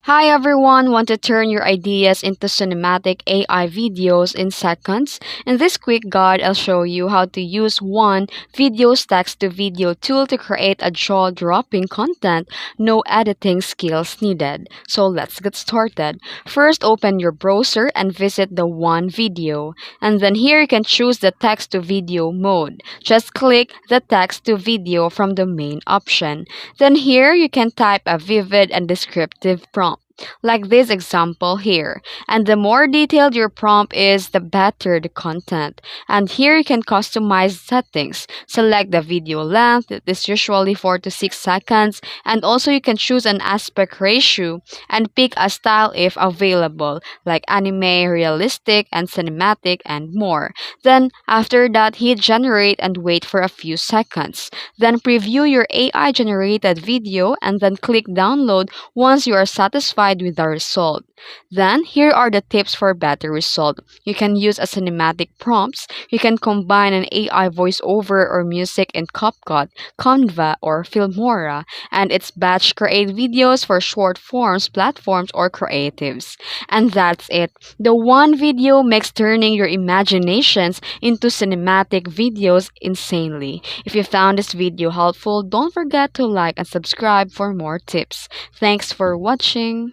Hi everyone, want to turn your ideas into cinematic AI videos in seconds? In this quick guide, I'll show you how to use Wan.Video's text-to-video tool to create a jaw-dropping content, no editing skills needed. So let's get started. First, open your browser and visit the Wan.Video. And then here you can choose the text-to-video mode. Just click the text-to-video from the main option. Then here you can type a vivid and descriptive prompt like this example here. And the more detailed your prompt is, the better the content. And here you can customize settings. Select the video length, it is usually 4 to 6 seconds, and also you can choose an aspect ratio and pick a style if available, like anime, realistic, and cinematic, and more. Then after that, hit generate and wait for a few seconds. Then preview your AI generated video and then click download once you are satisfied with the result. Then, here are the tips for better result. You can use a cinematic prompts. You can combine an AI voiceover or music in CapCut, Canva, or Filmora, and it's batch create videos for short forms, platforms, or creatives. And that's it. The Wan.Video makes turning your imaginations into cinematic videos insanely. If you found this video helpful, don't forget to like and subscribe for more tips. Thanks for watching.